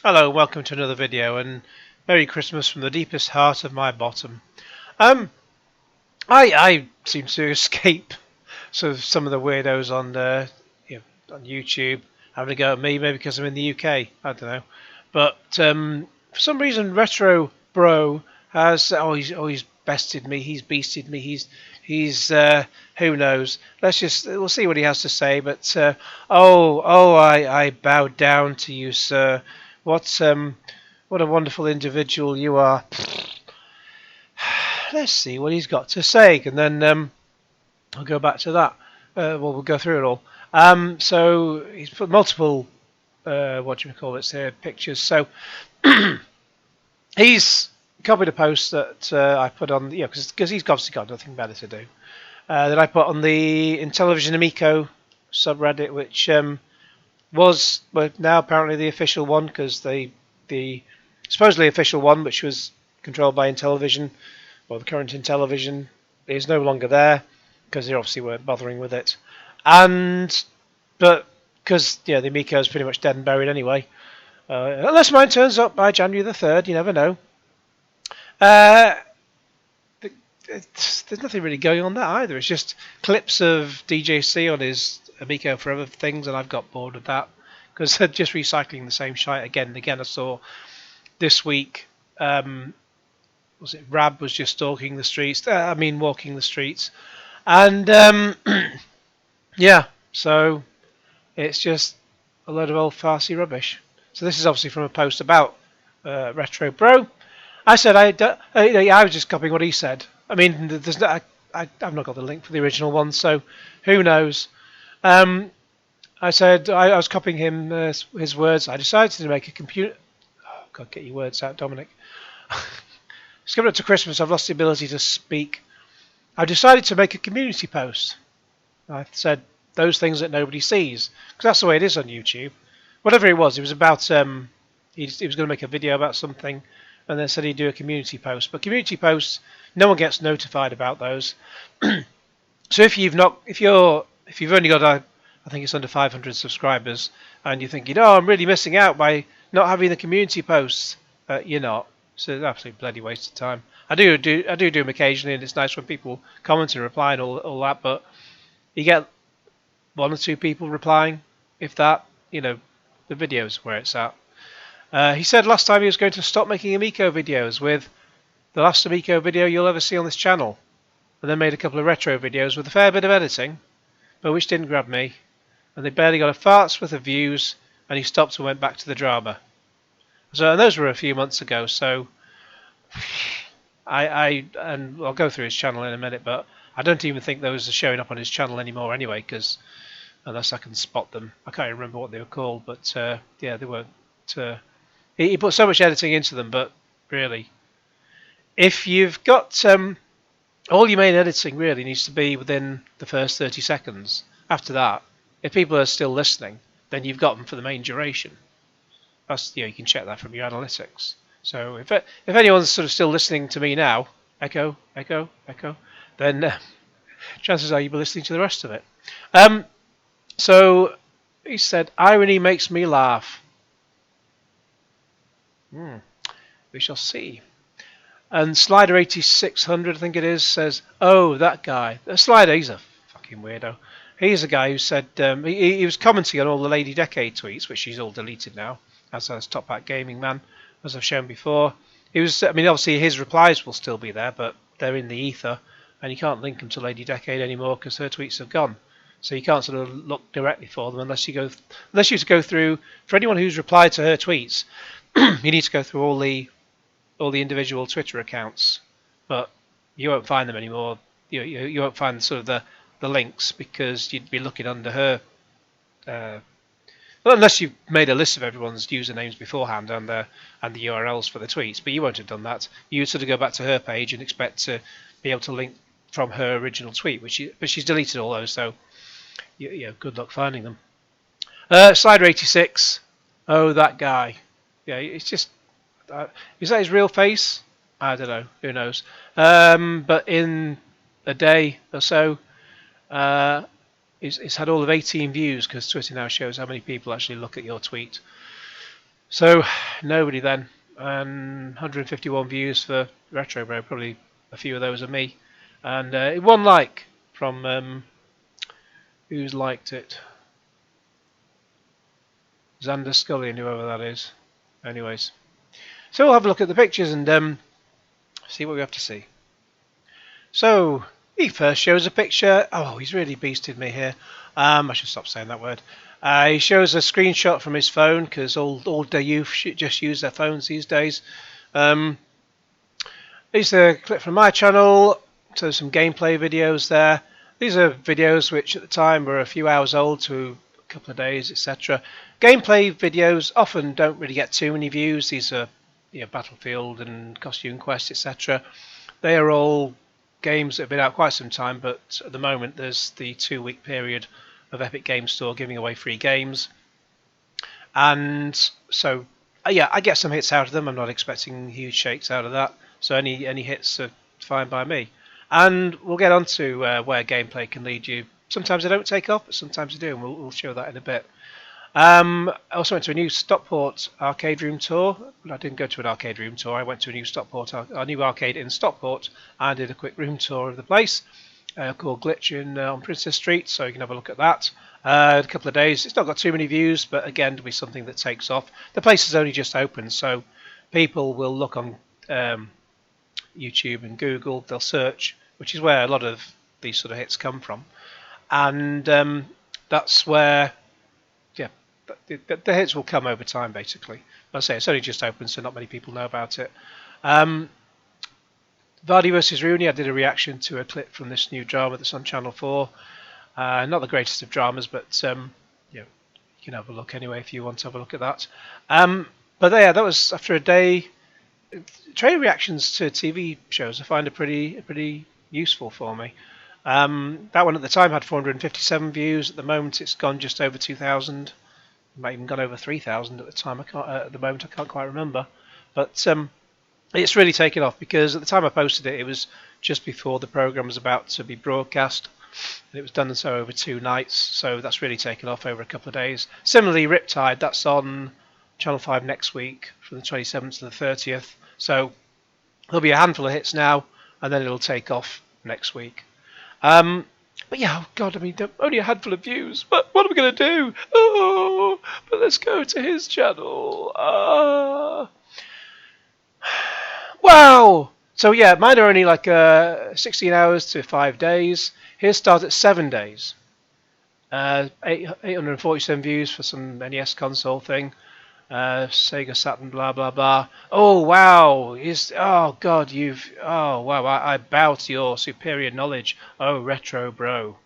Hello, welcome to another video, and Merry Christmas from the deepest heart of my bottom. Um, I seem to escape sort of some of the weirdos on on YouTube having a go at me, maybe because I'm in the UK. I don't know, but for some reason, RetroBro has he's bested me, he's beasted me, he's who knows. We'll see what he has to say. But I bow down to you, sir. What what a wonderful individual you are. Let's see what he's got to say, and then I'll go back to that. We'll go through it all. So he's put multiple what do you call it? Pictures. So he's copied a post that I put on, because he's obviously got nothing better to do. That I put on the Intellivision Amico subreddit, which was now apparently the official one, because the supposedly official one, which was controlled by Intellivision, or the current Intellivision, is no longer there because they obviously weren't bothering with it, but because the Amico is pretty much dead and buried anyway, unless mine turns up by January the 3rd, you never know. Uh, there's nothing really going on there either. It's just clips of DJC on his Amico Forever things, and I've got bored of that because they're just recycling the same shite again and again. I saw this week, was it Rab was just stalking the streets? Walking the streets, and yeah, so it's just a load of old farcy rubbish. So this is obviously from a post about RetroBro. I said I was just copying what he said. I mean, there's no, I've not got the link for the original one, so who knows? I said I was copying him his words. I decided to make a computer. Oh God, get your words out, Dominic. It's coming up to Christmas. I've lost the ability to speak. I decided to make a community post. I said those things that nobody sees, because that's the way it is on YouTube. Whatever it was about he was going to make a video about something, and then said he'd do a community post. But community posts, no one gets notified about those. So if you've only got I think it's under 500 subscribers, and you're thinking, oh, I'm really missing out by not having the community posts, you're not. So it's an absolute bloody waste of time. I do them occasionally, and it's nice when people comment and reply and all that, but you get one or two people replying, if that. The video's where it's at. He said last time he was going to stop making Amico videos, with the last Amico video you'll ever see on this channel, and then made a couple of retro videos with a fair bit of editing, but which didn't grab me, and they barely got a fart's worth of views, and he stopped and went back to the drama. So, and those were a few months ago, so and I'll go through his channel in a minute, but I don't even think those are showing up on his channel anymore anyway, because unless I can spot them, I can't remember what they were called, but yeah, they weren't. He put so much editing into them, but really, if you've got all your main editing really needs to be within the first 30 seconds. After that, if people are still listening, then you've got them for the main duration. That's you can check that from your analytics. So if anyone's sort of still listening to me now, echo, then chances are you'll be listening to the rest of it. So he said, irony makes me laugh. We shall see. And Slider 8600, I think it is, says, oh, that guy. Slider, he's a fucking weirdo. He's a guy who said, he was commenting on all the Lady Decade tweets, which she's all deleted now, as has Top Hat Gaming Man, as I've shown before. Obviously his replies will still be there, but they're in the ether, and you can't link them to Lady Decade anymore because her tweets have gone. So you can't sort of look directly for them unless you go through, for anyone who's replied to her tweets, you need to go through all the individual Twitter accounts, but you won't find them anymore. You won't find sort of the links, because you'd be looking under her. Well, unless you've made a list of everyone's usernames beforehand and the URLs for the tweets, but you won't have done that. You would sort of go back to her page and expect to be able to link from her original tweet, but she's deleted all those, so good luck finding them. Slider 86. Oh, that guy. Yeah, it's just. Is that his real face? I don't know. Who knows? But in a day or so, it's had all of 18 views, because Twitter now shows how many people actually look at your tweet. So nobody then. 151 views for RetroBro, probably a few of those are me. And one like from who's liked it? Xander Scully and whoever that is. Anyways, so we'll have a look at the pictures and see what we have to see. So he first shows a picture. Oh, he's really beasted me here. I should stop saying that word. He shows a screenshot from his phone because all the youth just use their phones these days. These are a clip from my channel. So some gameplay videos there. These are videos which at the time were a few hours old to a couple of days, etc. Gameplay videos often don't really get too many views. These are Battlefield and Costume Quest, etc. They are all games that have been out quite some time, but at the moment there's the 2-week period of Epic Games Store giving away free games. And so, yeah, I get some hits out of them. I'm not expecting huge shakes out of that. So any hits are fine by me. And we'll get on to where gameplay can lead you. Sometimes they don't take off, but sometimes they do, and we'll show that in a bit. I also went to a new Stockport arcade room tour. But I didn't go to an arcade room tour. I went to a new new arcade in Stockport, and did a quick room tour of the place called Glitch on Princess Street. So you can have a look at that. A couple of days. It's not got too many views, but again, it'll be something that takes off. The place has only just opened, so people will look on YouTube and Google. They'll search, which is where a lot of these sort of hits come from, and that's where. The hits will come over time, basically. But I say it's only just open, so not many people know about it. Vardy vs Rooney, I did a reaction to a clip from this new drama that's on Channel 4. Not the greatest of dramas, but you can have a look anyway if you want to have a look at that. But yeah, that was after a day. Trailer reactions to TV shows I find are pretty useful for me. That one at the time had 457 views. At the moment, it's gone just over 2,000. Might even gone over 3,000 at the time. At the moment, I can't quite remember. But it's really taken off because at the time I posted it, it was just before the program was about to be broadcast. And it was done so over 2 nights, so that's really taken off over a couple of days. Similarly, Riptide, that's on Channel 5 next week from the 27th to the 30th. So there'll be a handful of hits now, and then it'll take off next week. But yeah, oh God, I mean, only a handful of views. But what are we going to do? Oh, but let's go to his channel. Wow! So yeah, mine are only like 16 hours to 5 days. His starts at 7 days. 847 views for some NES console thing. Sega Saturn, blah blah blah. Oh wow! Oh God! Oh wow! I bow to your superior knowledge. Oh RetroBro.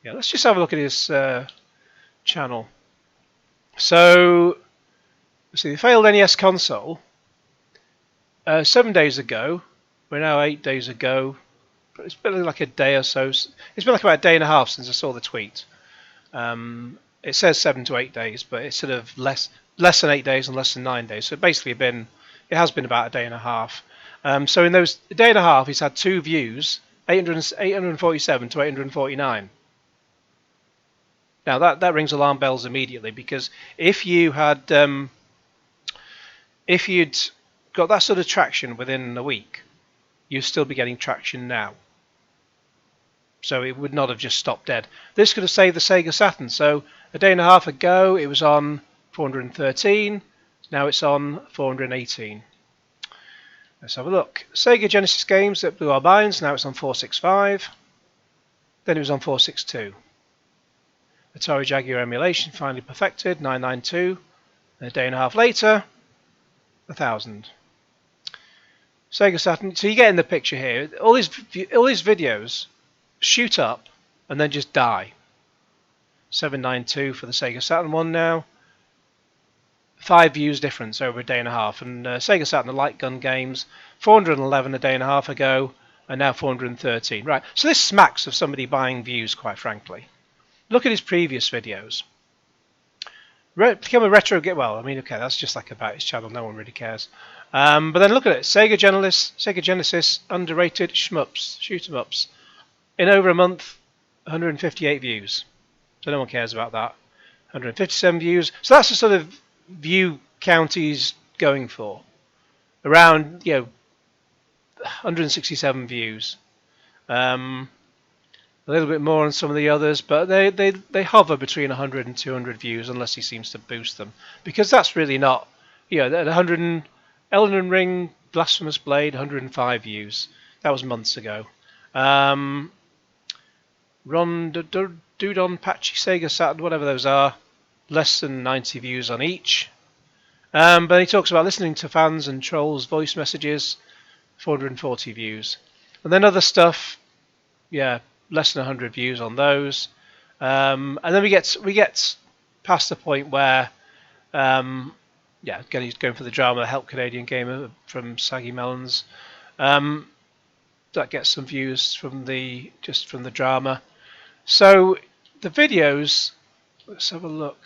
Yeah, let's just have a look at his channel. So, let's see, the failed NES console. 7 days ago. We're now 8 days ago. But it's been like a day or so. It's been like about a day and a half since I saw the tweet. It says 7 to 8 days, but it's sort of less than 8 days and less than 9 days. So basically it has been about a day and a half. So in those a day and a half, he's had 2 views, 847 to 849. Now that rings alarm bells immediately, because if you'd got that sort of traction within a week, you'd still be getting traction now. So it would not have just stopped dead. This could have saved the Sega Saturn. So a day and a half ago, it was on 413. Now it's on 418. Let's have a look. Sega Genesis games that blew our minds. Now it's on 465. Then it was on 462. Atari Jaguar emulation finally perfected, 992. And a day and a half later, 1,000. Sega Saturn. So you get in the picture here. All these videos shoot up and then just die. 792 for the Sega Saturn one now. 5 views difference over a day and a half. And Sega Saturn, the light gun games, 411 a day and a half ago, and now 413. Right, so this smacks of somebody buying views, quite frankly. Look at his previous videos. Become a retro get. Well, I mean, okay, that's just like about his channel. No one really cares. But then look at it. Sega Genesis underrated shmups, shoot 'em ups. In over a month, 158 views. So no one cares about that. 157 views. So that's the sort of view count he's going for. Around 167 views. A little bit more on some of the others, but they hover between 100 and 200 views unless he seems to boost them, because that's really not, at 100. Elden Ring Blasphemous Blade, 105 views. That was months ago. Ron Dudon, Patchy, Sega Saturn, whatever those are, less than 90 views on each. But he talks about listening to fans and trolls' voice messages, 440 views. And then other stuff, less than 100 views on those. And then we get past the point where, again, he's going for the drama, Help Canadian Gamer from Saggy Melons. That gets some views from the drama. So the videos, let's have a look.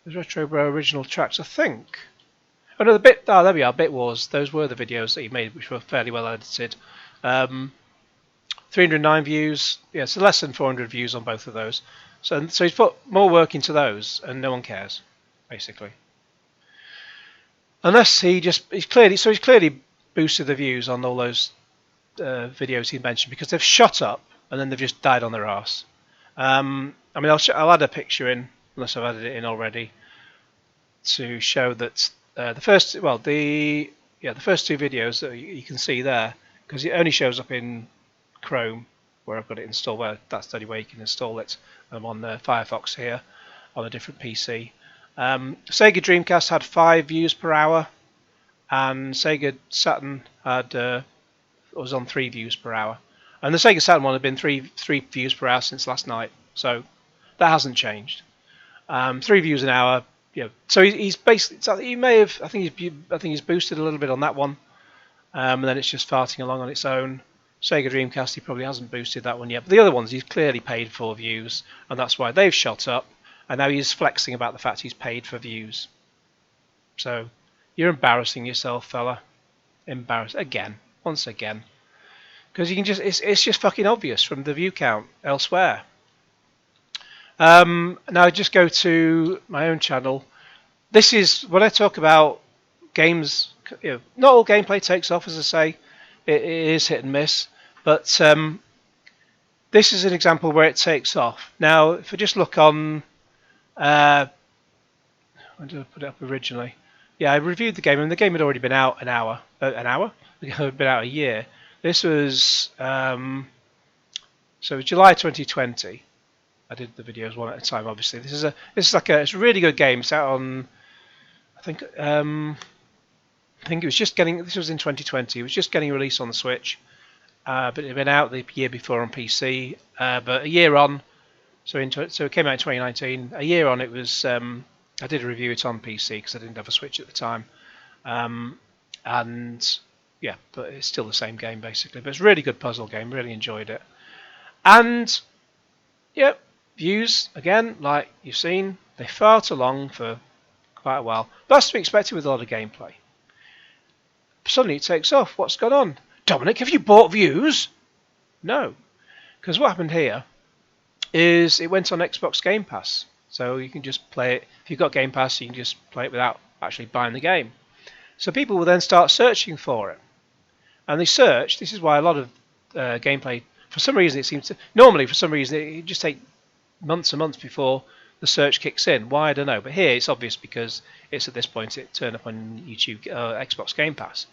The RetroBro original tracks, I think. Oh no, there we are, Bit Wars. Those were the videos that he made, which were fairly well edited. 309 views, so less than 400 views on both of those. So he's put more work into those, and no one cares, basically. Unless he's clearly boosted the views on all those videos he mentioned, because they've shot up and then they've just died on their arse. I'll add a picture in, unless I've added it in already, to show that the first two videos that you can see there, because it only shows up in Chrome where I've got it installed. Well, that's the only way you can install it. I'm on Firefox here on a different PC. Sega Dreamcast had 5 views per hour, and Sega Saturn was on 3 views per hour. And the Sega Saturn one had been 3 views per hour since last night, so that hasn't changed. 3 views an hour. So he's basically. He may have. I think he's boosted a little bit on that one, and then it's just farting along on its own. Sega Dreamcast, he probably hasn't boosted that one yet. But the other ones, he's clearly paid for views, and that's why they've shot up. And now he's flexing about the fact he's paid for views. So you're embarrassing yourself, fella. Once again. Because you can it's just fucking obvious from the view count elsewhere. Now just go to my own channel. This is when I talk about games. Not all gameplay takes off, as I say. It is hit and miss, but this is an example where it takes off. Now, if I just look on, when did I put it up originally? Yeah, I reviewed the game, and the game had already been out an hour. It had been out a year. This was so it was July 2020. I did the videos one at a time. Obviously, it's a really good game. It's out on, I think it was just getting. This was in 2020. It was just getting released on the Switch, but it had been out the year before on PC. But a year on, so it came out in 2019. A year on, it was. I did a review it on PC because I didn't have a Switch at the time, and but it's still the same game basically. But it's a really good puzzle game. Really enjoyed it, and views again, like you've seen, they fart along for quite a while. But that's to be expected with a lot of gameplay. Suddenly it takes off. What's gone on? Dominic, have you bought views? No. Because what happened here is it went on Xbox Game Pass. So you can just play it. If you've got Game Pass, you can just play it without actually buying the game. So people will then start searching for it. And they search. This is why a lot of gameplay, for some reason, it seems to. Normally, for some reason, it just takes months and months before the search kicks in. Why, I don't know. But here it's obvious because it's at this point it turned up on YouTube, Xbox Game Pass.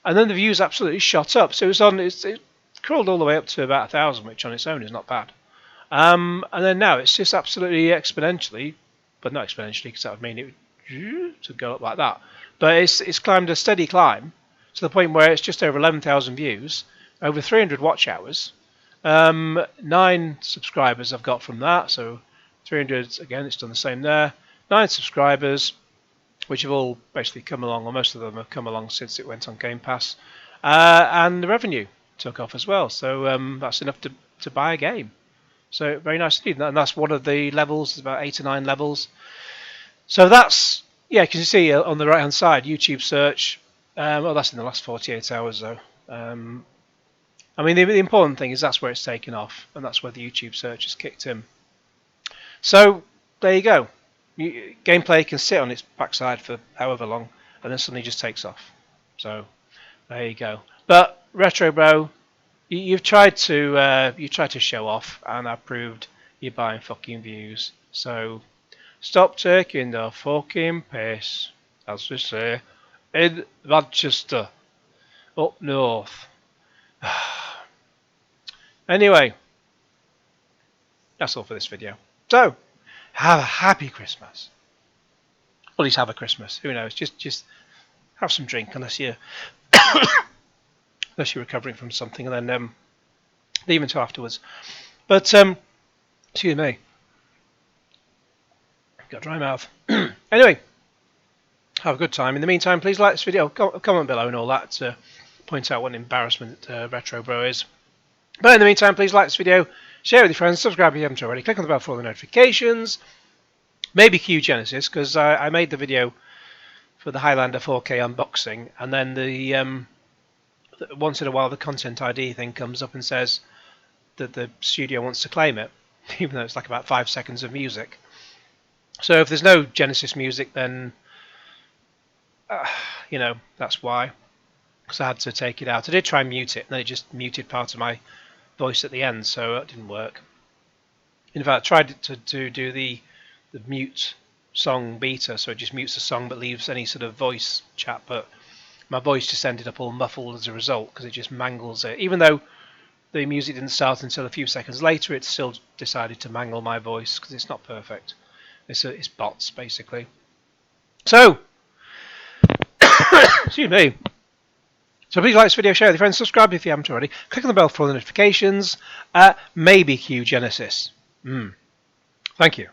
And then the views absolutely shot up. So it crawled all the way up to about 1,000, which on its own is not bad. And then now it's just absolutely exponentially, but not exponentially because that would mean it would go up like that. But it's climbed a steady climb to the point where it's just over 11,000 views, over 300 watch hours, 9 subscribers I've got from that. So 300, again, it's done the same there. 9 subscribers, which have all basically come along, or most of them have come along since it went on Game Pass. And the revenue took off as well. So that's enough to buy a game. So very nice indeed. And that's one of the levels, about 8 or 9 levels. So that's, you can see on the right-hand side, YouTube search. Well, that's in the last 48 hours, though. The important thing is that's where it's taken off, and that's where the YouTube search has kicked in. So there you go. gameplay can sit on its backside for however long, and then suddenly just takes off. So there you go. But RetroBro, you've tried to show off, and I've proved you're buying fucking views. So stop taking the fucking piss, as we say in Manchester, up north. Anyway, that's all for this video. So, have a happy Christmas. Or at least have a Christmas. Who knows? Just have some drink, unless you're recovering from something, and then leave until afterwards. But excuse me, got a dry mouth. Anyway, have a good time. In the meantime, please like this video, comment below and all that to point out what an embarrassment RetroBro is. But in the meantime, please like this video, share it with your friends, subscribe if you haven't already, click on the bell for all the notifications. Maybe Q Genesis, because I made the video for the Highlander 4K unboxing, and then the once in a while the content ID thing comes up and says that the studio wants to claim it, even though it's like about 5 seconds of music. So if there's no Genesis music, then you know, that's why, because I had to take it out. I did try and mute it, and then it just muted part of my voice at the end, so that didn't work. In fact, I tried to do the mute song beta, so it just mutes the song but leaves any sort of voice chat, but my voice just ended up all muffled as a result, because it just mangles it. Even though the music didn't start until a few seconds later, it still decided to mangle my voice, because it's not perfect. It's bots, basically. So, excuse me. So please like this video, share with your friends, subscribe if you haven't already, click on the bell for all the notifications. Maybe Q Genesis. Thank you.